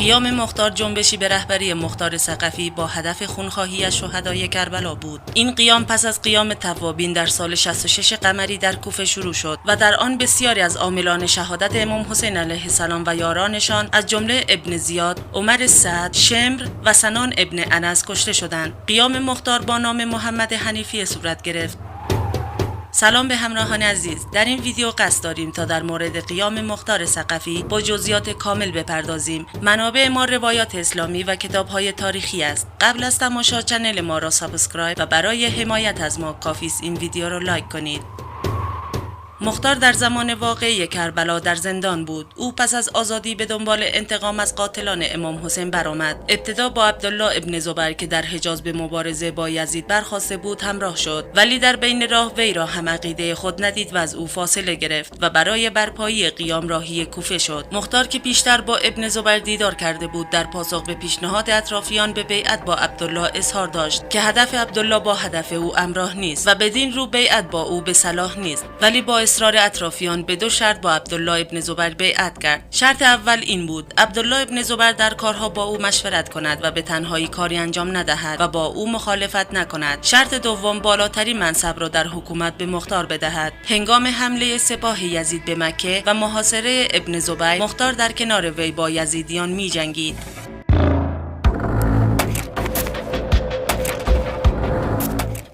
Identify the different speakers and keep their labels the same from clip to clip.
Speaker 1: قیام مختار جنبشی به رهبری مختار ثقفی با هدف خونخواهی از شهدای کربلا بود. این قیام پس از قیام توابین در سال 66 قمری در کوفه شروع شد و در آن بسیاری از عاملان شهادت امام حسین علیه السلام و یارانشان از جمله ابن زیاد، عمر سعد، شمر و سنان ابن انس کشته شدند. قیام مختار با نام محمد حنیفی صورت گرفت. سلام به همراهان عزیز. در این ویدیو قصد داریم تا در مورد قیام مختار ثقفی با جزئیات کامل بپردازیم. منابع ما روایات اسلامی و کتاب‌های تاریخی است. قبل از تماشا کانال ما را سابسکرایب و برای حمایت از ما کافی است این ویدیو را لایک کنید. مختار در زمان واقعی کربلا در زندان بود. او پس از آزادی به دنبال انتقام از قاتلان امام حسین برآمد. ابتدا با عبدالله ابن زبیر که در حجاز به مبارزه با یزید برخاسته بود همراه شد، ولی در بین راه وی را هم عقیده خود ندید و از او فاصله گرفت و برای برپایی قیام راهی کوفه شد. مختار که پیشتر با ابن زبیر دیدار کرده بود، در پاسخ به پیشنهاد اطرافیان به بیعت با عبدالله اظهار داشت که هدف عبدالله با هدف او همراه نیست و بدین رو بیعت با او به صلاح نیست، ولی با اصرار اطرافیان به دو شرط با عبدالله ابن زبیر بیعت کرد. شرط اول این بود عبدالله ابن زبیر در کارها با او مشورت کند و به تنهایی کاری انجام ندهد و با او مخالفت نکند. شرط دوم بالاترین منصب را در حکومت به مختار بدهد. هنگام حمله سپاه یزید به مکه و محاصره ابن زبیر، مختار در کنار وی با یزیدیان می جنگید.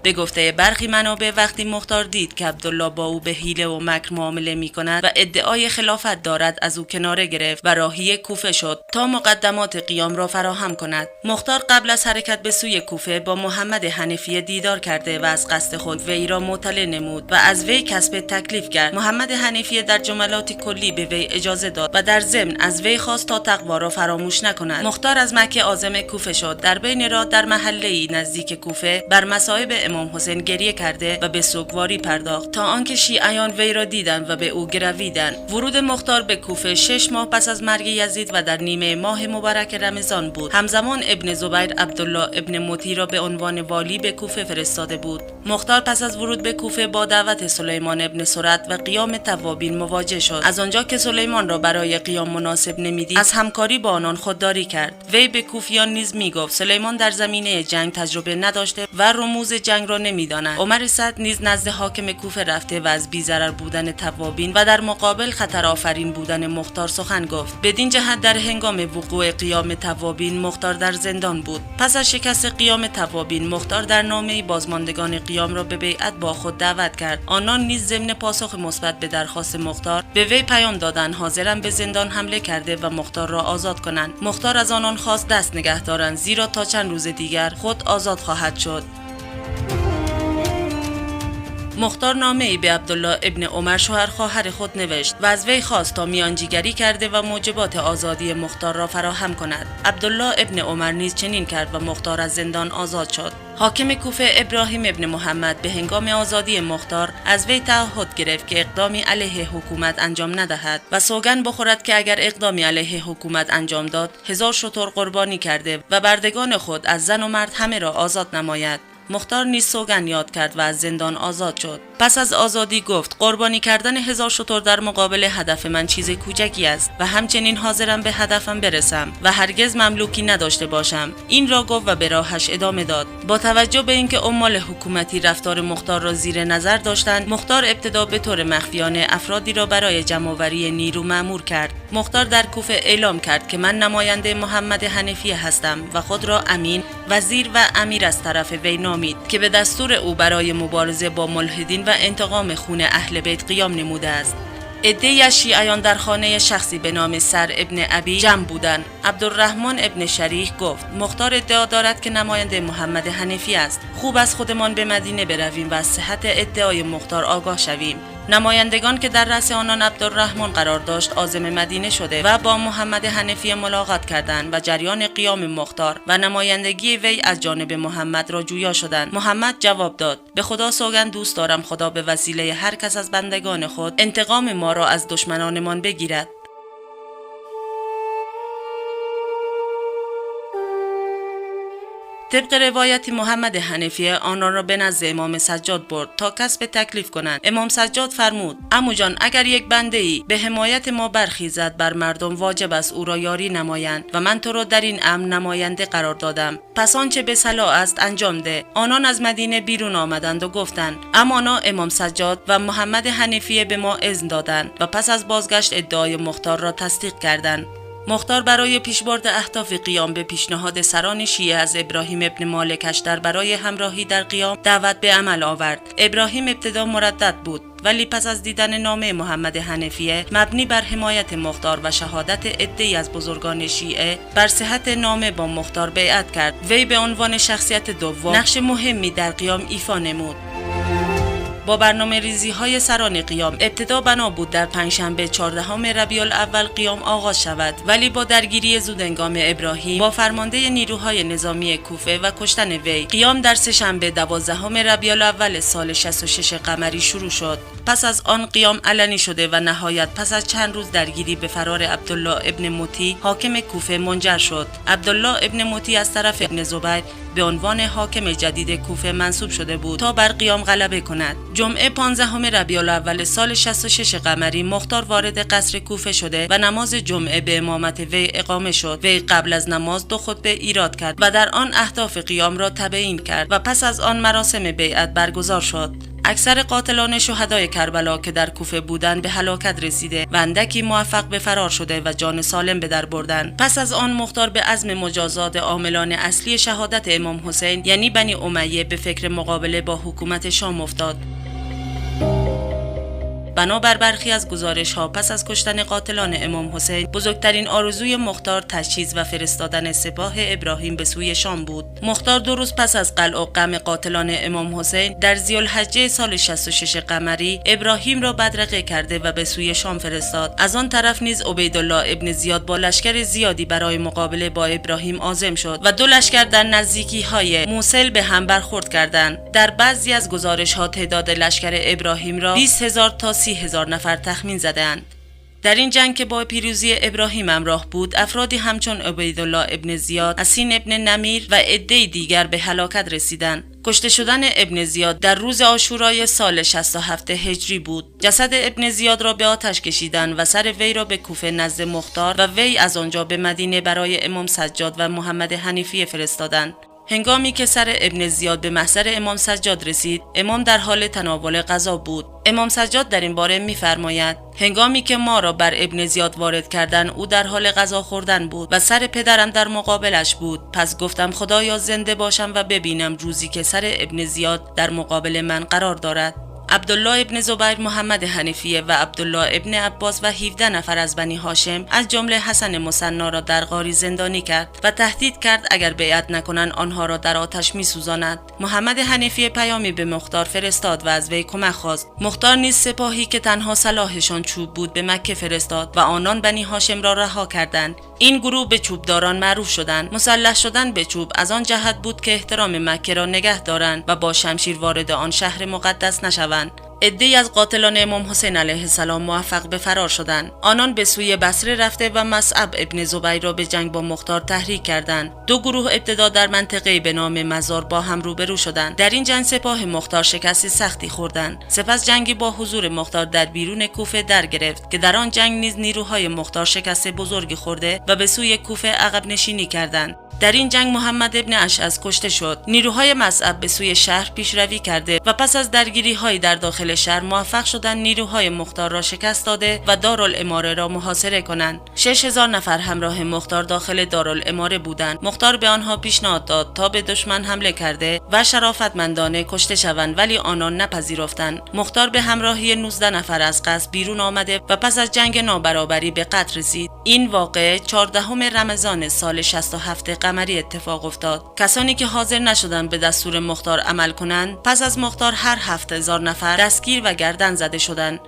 Speaker 1: به گفته برخی منابع وقتی مختار دید که عبدالله با او به حیله و مکر معامله می کند و ادعای خلافت دارد، از او کناره گرفت و راهی کوفه شد تا مقدمات قیام را فراهم کند. مختار قبل از حرکت به سوی کوفه با محمد حنیفی دیدار کرده و از قصد خود وی را مطلع نمود و از وی کسب تکلیف کرد. محمد حنیفی در جملاتی کلی به وی اجازه داد و در ضمن از وی خواست تا تقوا را فراموش نکند. مختار از مکه عازم کوفه شد. در بین راه در محله‌ای نزدیک کوفه بر مصائب امام حسین گریه کرده و به سوگواری پرداخت تا آنکه شیعیان وی را دیدند و به او گرویدند. ورود مختار به کوفه 6 ماه پس از مرگ یزید و در نیمه ماه مبارک رمضان بود. همزمان ابن زبیر عبدالله ابن مطیع را به عنوان والی به کوفه فرستاده بود. مختار پس از ورود به کوفه با دعوت سلیمان ابن سرد و قیام توابین مواجه شد. از آنجا که سلیمان را برای قیام مناسب نمیدید، از همکاری با آنان خودداری کرد. وی به کوفیان نیز میگفت سلیمان در زمینه جنگ تجربه نداشته و رموز جنگ را نمیداند. عمر سعد نیز نزد حاکم کوفه رفته و از بی‌ضرر بودن توابین و در مقابل خطر آفرین بودن مختار سخن گفت. بدین جهت در هنگام وقوع قیام توابین مختار در زندان بود. پس از شکست قیام توابین، مختار در نامه‌ای بازماندگان قیام را به بیعت با خود دعوت کرد. آنان نیز ضمن پاسخ مثبت به درخواست مختار به وی پیام دادند حاضرند به زندان حمله کرده و مختار را آزاد کنند. مختار از آنان خواست دست نگه دارند، زیرا تا چند روز دیگر خود آزاد خواهد شد. مختار نامه‌ای به عبدالله ابن عمر شوهر خواهر خود نوشت و از وی خواست تا میانجیگری کرده و موجبات آزادی مختار را فراهم کند. عبدالله ابن عمر نیز چنین کرد و مختار از زندان آزاد شد. حاکم کوفه ابراهیم ابن محمد به هنگام آزادی مختار از وی تعهد گرفت که اقدامی علیه حکومت انجام ندهد و سوگند بخورد که اگر اقدامی علیه حکومت انجام داد 1000 شتر قربانی کرده و بردگان خود از زن و مرد همه را آزاد نماید. مختار نیز سوگند یاد کرد و از زندان آزاد شد. پس از آزادی گفت قربانی کردن 1000 شتر در مقابل هدف من چیز کوچکی است و همچنین حاضرم به هدفم برسم و هرگز مملوکی نداشته باشم. این را گفت و به راهش ادامه داد. با توجه به اینکه عمال حکومتی رفتار مختار را زیر نظر داشتند، مختار ابتدا به طور مخفیانه افرادی را برای جمع‌آوری نیرو مأمور کرد. مختار در کوفه اعلام کرد که من نماینده محمد حنیفی هستم و خود را امین، وزیر و امیر از طرف وی نامید که به دستور او برای مبارزه با ملحدین و انتقام خون اهل بیت قیام نموده است. عده‌ای از شیعیان در خانه شخصی به نام سر ابن ابی جمع بودند. عبدالرحمن ابن شریح گفت مختار ادعا دارد که نماینده محمد حنیفی است. خوب از خودمان به مدینه برویم و از صحت ادعای مختار آگاه شویم. نمایندگان که در رأس آنان عبدالرحمن قرار داشت عازم مدینه شده و با محمد حنیفی ملاقات کردند و جریان قیام مختار و نمایندگی وی از جانب محمد را جویا شدند. محمد جواب داد به خدا سوگند دوست دارم خدا به وسیله هر کس از بندگان خود انتقام ما را از دشمنانمان بگیرد. طبق روایت محمد حنفیه آنان را به نزد امام سجاد برد تا کسب تکلیف کنند. امام سجاد فرمود: عمو جان، اگر یک بنده ای به حمایت ما برخیزد، بر مردم واجب است او را یاری نمایند و من تو را در این امر نماینده قرار دادم، پس آنچه به صلاح است انجام ده. آنان از مدینه بیرون آمدند و گفتند: امانا امام سجاد و محمد حنفیه به ما اذن دادند و پس از بازگشت ادعای مختار را تصدیق کردند. مختار برای پیشبرد اهداف قیام به پیشنهاد سران شیعه از ابراهیم ابن مالکشتر برای همراهی در قیام دعوت به عمل آورد. ابراهیم ابتدا مردد بود، ولی پس از دیدن نامه محمد حنفیه مبنی بر حمایت مختار و شهادت عده‌ای از بزرگان شیعه بر صحت نامه با مختار بیعت کرد. وی به عنوان شخصیت دوم نقش مهمی در قیام ایفا نمود. با برنامه ریزی های سران قیام ابتدا بنا بود در پنجشنبه 14 ربیع الاول قیام آغاز شود، ولی با درگیری زودهنگام ابراهیم با فرمانده نیروهای نظامی کوفه و کشتن وی، قیام در سه‌شنبه 12 ربیع الاول سال 66 قمری شروع شد. پس از آن قیام علنی شده و نهایت پس از چند روز درگیری به فرار عبدالله ابن موتی حاکم کوفه منجر شد. عبدالله ابن موتی از طرف ابن زبیر به عنوان حاکم جدید کوفه منصوب شده بود تا بر قیام غلبه کند. جمعه 15 ربیع الاول سال 66 قمری مختار وارد قصر کوفه شده و نماز جمعه به امامت وی اقامه شد. وی قبل از نماز 2 خطبه ایراد کرد و در آن اهداف قیام را تبیین کرد و پس از آن مراسم بیعت برگزار شد. اکثر قاتلان شهدای کربلا که در کوفه بودند به هلاکت رسیده و اندکی موفق به فرار شده و جان سالم به در بردند. پس از آن مختار به عزم مجازات عاملان اصلی شهادت امام حسین یعنی بنی امیه به فکر مقابله با حکومت شام افتاد. بنابر برخی از گزارش‌ها پس از کشتن قاتلان امام حسین بزرگترین آرزوی مختار تجهیز و فرستادن سپاه ابراهیم به سوی شام بود. مختار 2 روز پس از قلع و قم قاتلان امام حسین در ذی‌الحجه سال 66 قمری ابراهیم را بدرقه کرده و به سوی شام فرستاد. از آن طرف نیز عبیدالله ابن زیاد با لشکر زیادی برای مقابله با ابراهیم عازم شد و 2 لشکر در نزدیکی‌های موصل به هم برخورد کردند. در بعضی از گزارش‌ها تعداد لشکر ابراهیم را 20,000 تا 30,000 نفر تخمین زدند. در این جنگ که با پیروزی ابراهیم همراه بود، افرادی همچون عبیدالله ابن زیاد، حسین ابن نمیر و عده‌ای دیگر به هلاکت رسیدند. کشته شدن ابن زیاد در روز عاشورای سال 67 هجری بود. جسد ابن زیاد را به آتش کشیدند و سر وی را به کوفه نزد مختار و وی از آنجا به مدینه برای امام سجاد و محمد حنفیه فرستادند. هنگامی که سر ابن زیاد به محضر امام سجاد رسید، امام در حال تناول غذا بود. امام سجاد در این باره می‌فرماید: هنگامی که ما را بر ابن زیاد وارد کردند، او در حال غذا خوردن بود و سر پدرم در مقابلش بود. پس گفتم خدایا زنده باشم و ببینم روزی که سر ابن زیاد در مقابل من قرار دارد. عبدالله ابن زبیر، محمد حنفیه و عبدالله ابن عباس و 17 نفر از بنی هاشم از جمله حسن مثنا را در غاری زندانی کرد و تهدید کرد اگر بیعت نکنند آنها را در آتش می‌سوزاند. محمد حنفیه پیامی به مختار فرستاد و از وی کمک خواست. مختار نیز سپاهی که تنها سلاحشان چوب بود به مکه فرستاد و آنان بنی هاشم را رها کردند. این گروه به چوبداران معروف شدند. مسلح شدن به چوب از آن جهت بود که احترام مکه را نگه دارند و با شمشیر وارد آن شهر مقدس نشوند. عده‌ای از قاتلان امام حسین علیه السلام موفق به فرار شدند. آنان به سوی بصره رفته و مصعب ابن زبیر را به جنگ با مختار تحریک کردند. 2 گروه ابتدا در منطقه به نام مزار با هم روبرو شدند. در این جنگ سپاه مختار شکست سختی خوردند. سپس جنگی با حضور مختار در بیرون کوفه در گرفت که در آن جنگ نیز نیروهای مختار شکست بزرگی خورده و به سوی کوفه عقب نشینی کردند. در این جنگ محمد ابن اشعث کشته شد. نیروهای مصعب به سوی شهر پیشروی کرده و پس از درگیری‌های در داخل شهر موفق شدند نیروهای مختار را شکست داده و دارالاماره را محاصره کنند. 6,000 نفر همراه مختار داخل دارالاماره بودند. مختار به آنها پیشنهاد داد تا به دشمن حمله کرده و شرافتمندانه کشته شوند، ولی آنان نپذیرفتند. مختار به همراهی 19 نفر از قصر بیرون آمده و پس از جنگ نابرابری به قتل رسید. این واقعه 14 رمضان سال 67 قمری اتفاق افتاد. کسانی که حاضر نشدند به دستور مختار عمل کنند، پس از مختار هر 7,000 نفر دستگیر و گردن زده شدند.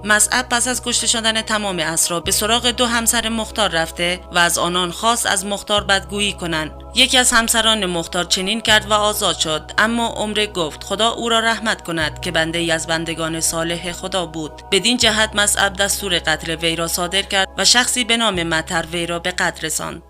Speaker 1: مصعب پس از کشته شدن تمام اسرا به سراغ 2 همسر مختار رفته و از آنان خواست از مختار بدگویی کنند. یکی از همسران مختار چنین کرد و آزاد شد، اما عمره گفت خدا او را رحمت کند که بنده ای از بندگان صالح خدا بود. بدین جهت مصعب دستور قتل وی را صادر کرد و شخصی به نام مطر وی را به قتل رساند.